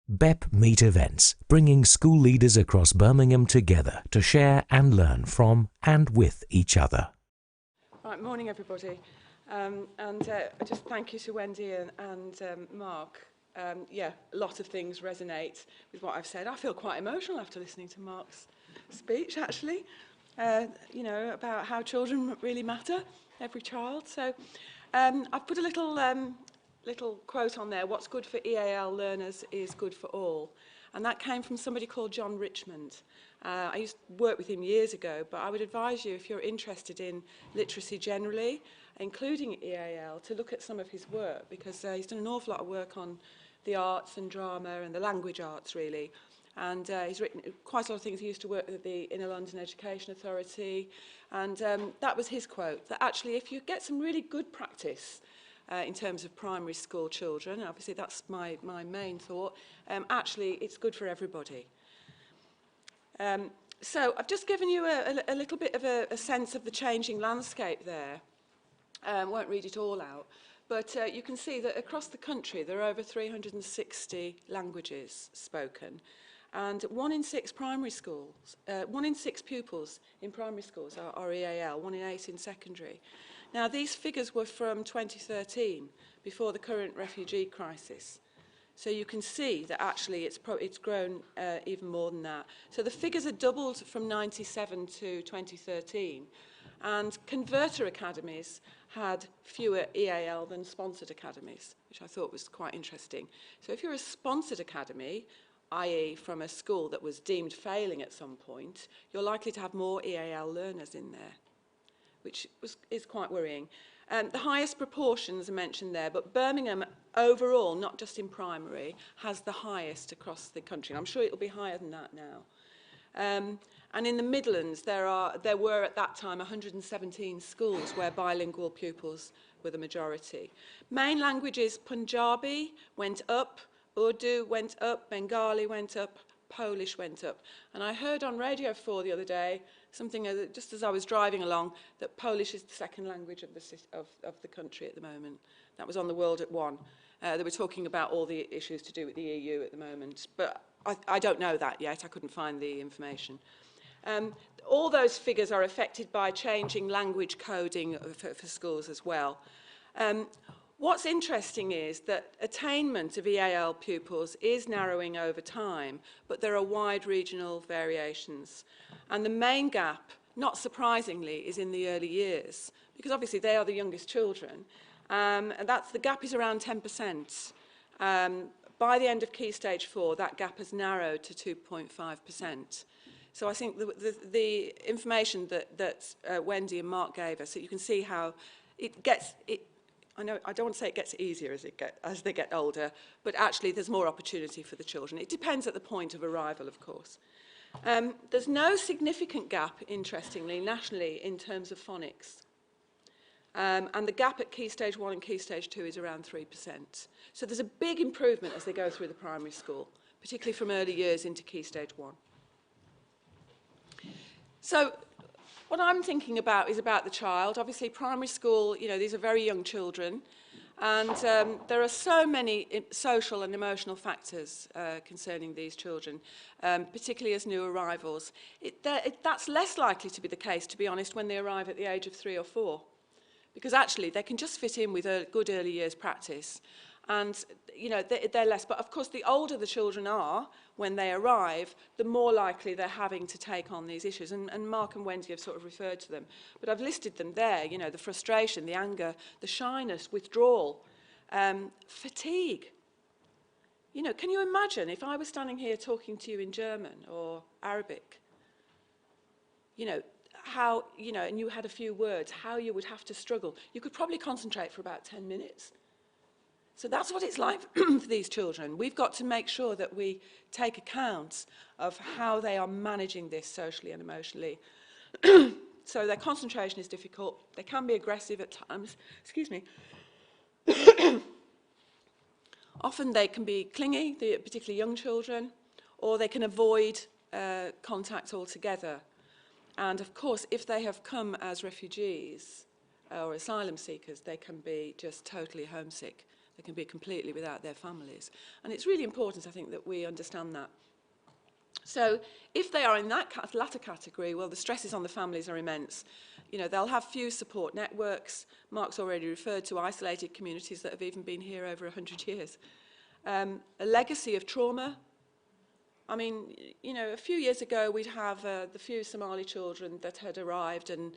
BEP Meet events, bringing school leaders across Birmingham together to share and learn from and with each other. Right, morning everybody, just thank you to Wendy and Mark. Yeah, a lot of things resonate with what I've said. I feel quite emotional after listening to Mark's speech, actually, you know, about how children really matter, every child. So I've put a little quote on there: what's good for EAL learners is good for all. And that came from somebody called John Richmond. I used to work with him years ago, but I would advise you, if you're interested in literacy generally, including EAL, to look at some of his work, because he's done an awful lot of work on the arts and drama and the language arts, really. And he's written quite a lot of things. He used to work with the Inner London Education Authority. And that was his quote, that actually if you get some really good practice in terms of primary school children, and obviously that's my main thought, actually it's good for everybody. So I've just given you a little bit of a sense of the changing landscape there. Won't read it all out, but you can see that across the country there are over 360 languages spoken, and 1 in 6 primary schools, 1 in 6 pupils in primary schools are EAL, 1 in 8 in secondary. Now these figures were from 2013, before the current refugee crisis. So you can see that actually it's grown even more than that. So the figures are doubled from 97 to 2013. And converter academies had fewer EAL than sponsored academies, which I thought was quite interesting. So if you're a sponsored academy, i.e. from a school that was deemed failing at some point, you're likely to have more EAL learners in there, which is quite worrying. The highest proportions are mentioned there, but Birmingham overall, not just in primary, has the highest across the country. And I'm sure it'll be higher than that now. And in the Midlands, there were at that time 117 schools where bilingual pupils were the majority. Main languages: Punjabi went up, Urdu went up, Bengali went up, Polish went up. And I heard on Radio 4 the other day, something just as I was driving along, that Polish is the second language of the country at the moment. That was on The World at 1. They were talking about all the issues to do with the EU at the moment, but I don't know that yet. I couldn't find the information. All those figures are affected by changing language coding for schools as well. What's interesting is that attainment of EAL pupils is narrowing over time, but there are wide regional variations. And the main gap, not surprisingly, is in the early years, because obviously they are the youngest children. And the gap is around 10%. By the end of Key Stage 4, that gap has narrowed to 2.5%. So I think the information that Wendy and Mark gave us, that you can see how it gets... I don't want to say it gets easier as they get older, but actually there's more opportunity for the children. It depends at the point of arrival, of course. There's no significant gap, interestingly, nationally, in terms of phonics. And the gap at Key Stage 1 and Key Stage 2 is around 3%. So there's a big improvement as they go through the primary school, particularly from early years into Key Stage 1. So what I'm thinking about is about the child. Obviously, primary school, you know, these are very young children. And there are so many social and emotional factors concerning these children, particularly as new arrivals. That's less likely to be the case, to be honest, when they arrive at the age of 3 or 4. Because actually, they can just fit in with a good early years practice. And, you know, they're less. But, of course, the older the children are when they arrive, the more likely they're having to take on these issues. And Mark and Wendy have sort of referred to them. But I've listed them there, you know, the frustration, the anger, the shyness, withdrawal, fatigue. You know, can you imagine if I was standing here talking to you in German or Arabic? You know, how, you know, and you had a few words, how you would have to struggle. You could probably concentrate for about 10 minutes. So that's what it's like for these children. We've got to make sure that we take account of how they are managing this socially and emotionally. So their concentration is difficult. They can be aggressive at times. Excuse me. Often they can be clingy, particularly young children, or they can avoid contact altogether. And of course, if they have come as refugees or asylum seekers, they can be just totally homesick. They can be completely without their families. And it's really important, I think, that we understand that. So if they are in that latter category, well, the stresses on the families are immense. You know, they'll have few support networks. Mark's already referred to isolated communities that have even been here over 100 years. A legacy of trauma. I mean, you know, a few years ago, we'd have the few Somali children that had arrived and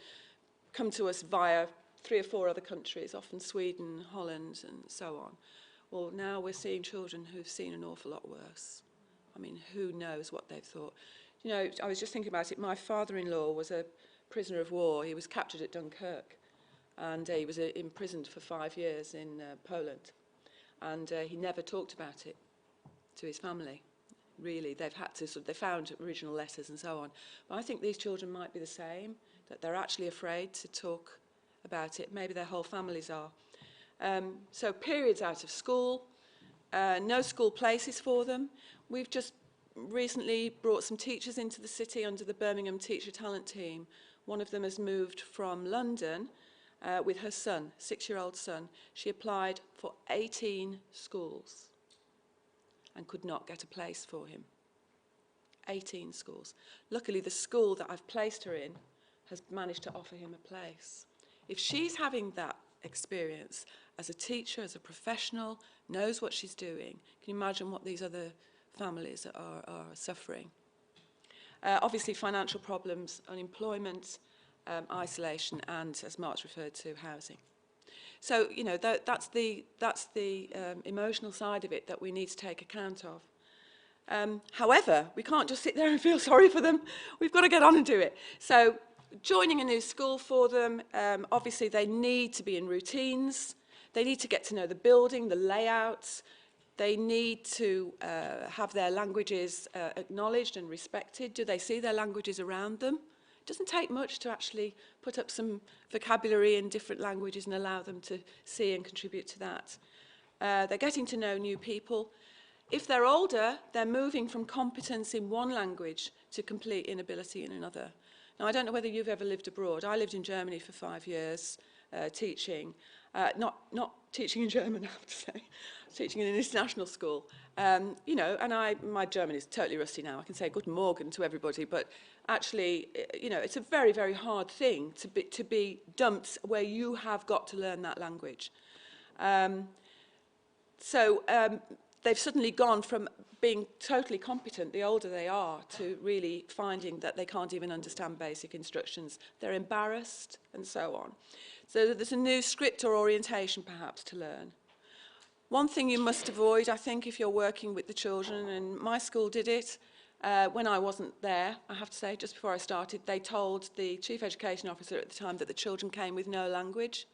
come to us via 3 or 4 other countries, often Sweden, Holland, and so on. Well, now we're seeing children who've seen an awful lot worse. I mean, who knows what they've thought. You know, I was just thinking about it. My father-in-law was a prisoner of war. He was captured at Dunkirk, and he was imprisoned for 5 years in Poland. And he never talked about it to his family. Really, they've had to they found original letters and so on. But I think these children might be the same, that they're actually afraid to talk about it. Maybe their whole families are. So periods out of school, no school places for them. We've just recently brought some teachers into the city under the Birmingham Teacher Talent Team. One of them has moved from London with her son, 6-year-old son. She applied for 18 schools and could not get a place for him. 18 schools. Luckily, the school that I've placed her in has managed to offer him a place. If she's having that experience as a teacher, as a professional, knows what she's doing, can you imagine what these other families are suffering? Obviously, financial problems, unemployment, isolation, and, as Mark's referred to, housing. So, you know, that's the emotional side of it that we need to take account of. However, we can't just sit there and feel sorry for them. We've got to get on and do it. So, joining a new school for them, obviously they need to be in routines. They need to get to know the building, the layouts. They need to have their languages acknowledged and respected. Do they see their languages around them? It doesn't take much to actually put up some vocabulary in different languages and allow them to see and contribute to that. They're getting to know new people. If they're older, they're moving from competence in one language to complete inability in another. Now, I don't know whether you've ever lived abroad. I lived in Germany for 5 years teaching. Not teaching in German, I have to say. Teaching in an international school. You know, and my German is totally rusty now. I can say Guten Morgen to everybody, but actually, you know, it's a very, very hard thing to be dumped where you have got to learn that language. They've suddenly gone from being totally competent, the older they are, to really finding that they can't even understand basic instructions. They're embarrassed, and so on. So there's a new script or orientation, perhaps, to learn. One thing you must avoid, I think, if you're working with the children, and my school did it, when I wasn't there, I have to say, just before I started, they told the chief education officer at the time that the children came with no language.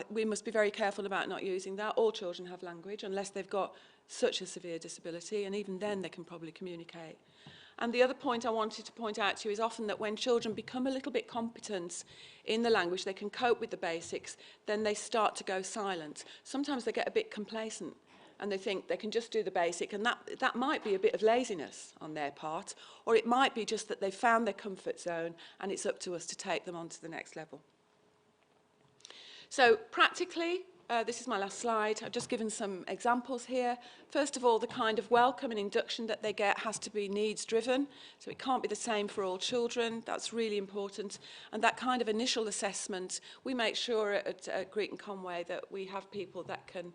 We must be very careful about not using that. All children have language, unless they've got such a severe disability, and even then they can probably communicate. And the other point I wanted to point out to you is often that when children become a little bit competent in the language, they can cope with the basics, then they start to go silent. Sometimes they get a bit complacent and they think they can just do the basic, and that might be a bit of laziness on their part, or it might be just that they've found their comfort zone and it's up to us to take them on to the next level. So practically, this is my last slide. I've just given some examples here. First of all, the kind of welcome and induction that they get has to be needs-driven, so it can't be the same for all children. That's really important. And that kind of initial assessment, we make sure at Greek and Conway that we have people that can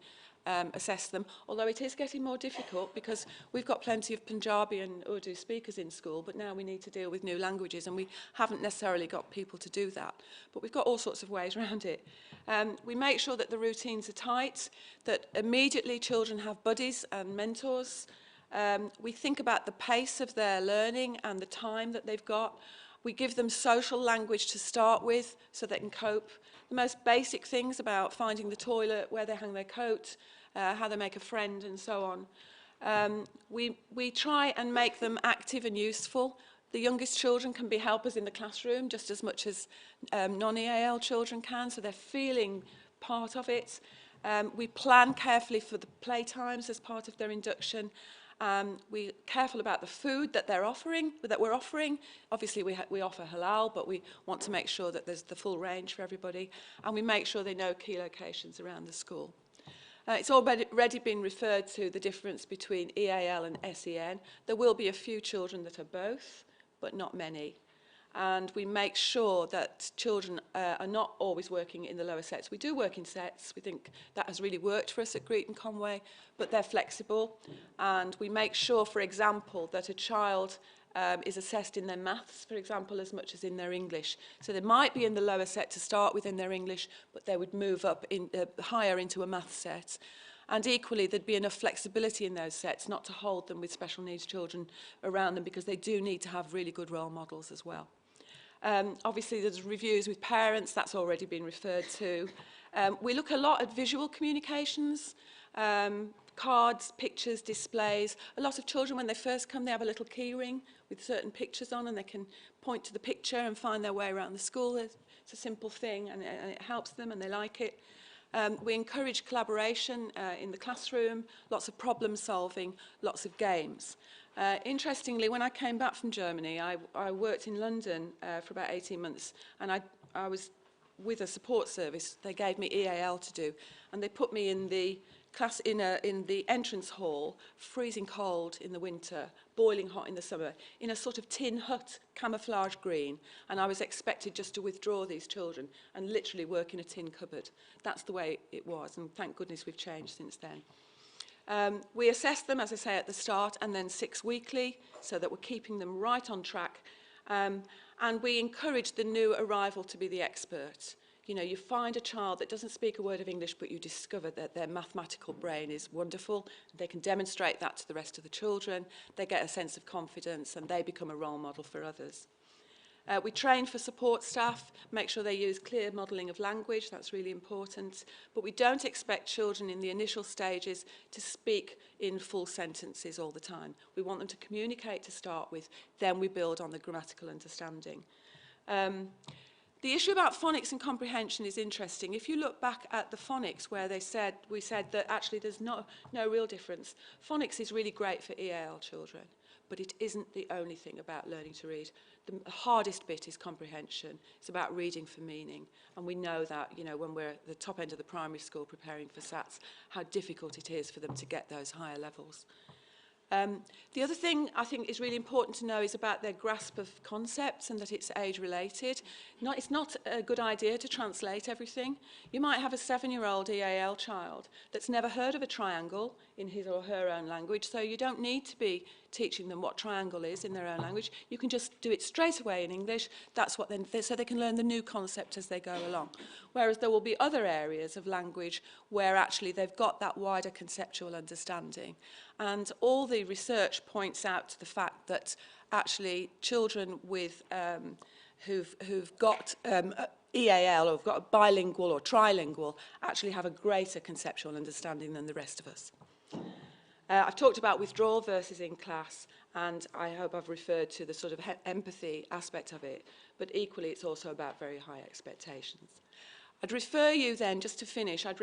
assess them, although it is getting more difficult because we've got plenty of Punjabi and Urdu speakers in school, but now we need to deal with new languages and we haven't necessarily got people to do that. But we've got all sorts of ways around it. We make sure that the routines are tight, that immediately children have buddies and mentors. We think about the pace of their learning and the time that they've got. We give them social language to start with so they can cope. The most basic things about finding the toilet, where they hang their coat, how they make a friend, and so on. We try and make them active and useful. The youngest children can be helpers in the classroom just as much as non-EAL children can, so they're feeling part of it. We plan carefully for the playtimes as part of their induction. We're careful about the food that we're offering. Obviously, we offer halal, but we want to make sure that there's the full range for everybody. And we make sure they know key locations around the school. It's already been referred to the difference between EAL and SEN. There will be a few children that are both, but not many. And we make sure that children are not always working in the lower sets. We do work in sets. We think that has really worked for us at Greet and Conway, but they're flexible. And we make sure, for example, that a child is assessed in their maths, for example, as much as in their English. So they might be in the lower set to start with in their English, but they would move up higher into a maths set. And equally, there'd be enough flexibility in those sets not to hold them with special needs children around them, because they do need to have really good role models as well. Obviously, there's reviews with parents. That's already been referred to. We look a lot at visual communications, cards, pictures, displays. A lot of children, when they first come, they have a little key ring with certain pictures on, and they can point to the picture and find their way around the school. It's a simple thing, and it helps them, and they like it. We encourage collaboration in the classroom, lots of problem solving, lots of games. Interestingly, when I came back from Germany, I worked in London for about 18 months, and I was with a support service. They gave me EAL to do, and they put me in the class in the entrance hall, freezing cold in the winter, boiling hot in the summer, in a sort of tin hut, camouflage green, and I was expected just to withdraw these children and literally work in a tin cupboard. That's the way it was, and thank goodness we've changed since then. We assess them, as I say, at the start, and then 6 weekly, so that we're keeping them right on track. And we encourage the new arrival to be the expert. You know, you find a child that doesn't speak a word of English, but you discover that their mathematical brain is wonderful. They can demonstrate that to the rest of the children. They get a sense of confidence, and they become a role model for others. We train for support staff, make sure they use clear modelling of language. That's really important. But we don't expect children in the initial stages to speak in full sentences all the time. We want them to communicate to start with, then we build on the grammatical understanding. The issue about phonics and comprehension is interesting. If you look back at the phonics, where we said that actually there's no real difference. Phonics is really great for EAL children, but it isn't the only thing about learning to read. The hardest bit is comprehension. It's about reading for meaning. And we know that, you know, when we're at the top end of the primary school preparing for SATs, how difficult it is for them to get those higher levels. The other thing I think is really important to know is about their grasp of concepts, and that it's age-related. It's not a good idea to translate everything. You might have a 7-year-old EAL child that's never heard of a triangle in his or her own language, so you don't need to be teaching them what triangle is in their own language. You can just do it straight away in English. That's what so they can learn the new concept as they go along. Whereas there will be other areas of language where actually they've got that wider conceptual understanding. And all the research points out to the fact that actually children with who've got EAL, or have got a bilingual or trilingual, actually have a greater conceptual understanding than the rest of us. I've talked about withdrawal versus in class, and I hope I've referred to the sort of empathy aspect of it, but equally it's also about very high expectations. I'd refer you then, just to finish, I've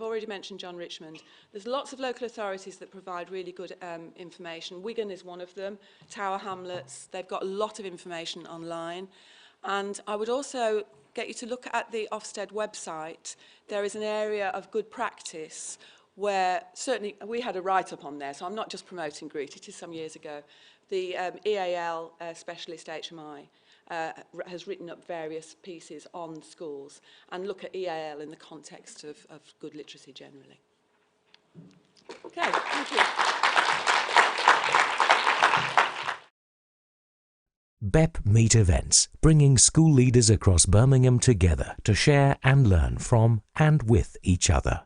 already mentioned John Richmond. There's lots of local authorities that provide really good information. Wigan is one of them, Tower Hamlets, they've got a lot of information online. And I would also get you to look at the Ofsted website. There is an area of good practice where certainly we had a write-up on there, so I'm not just promoting Greet, it is some years ago. The EAL specialist HMI has written up various pieces on schools and look at EAL in the context of good literacy generally. Okay, thank you. BEP Meet events, bringing school leaders across Birmingham together to share and learn from and with each other.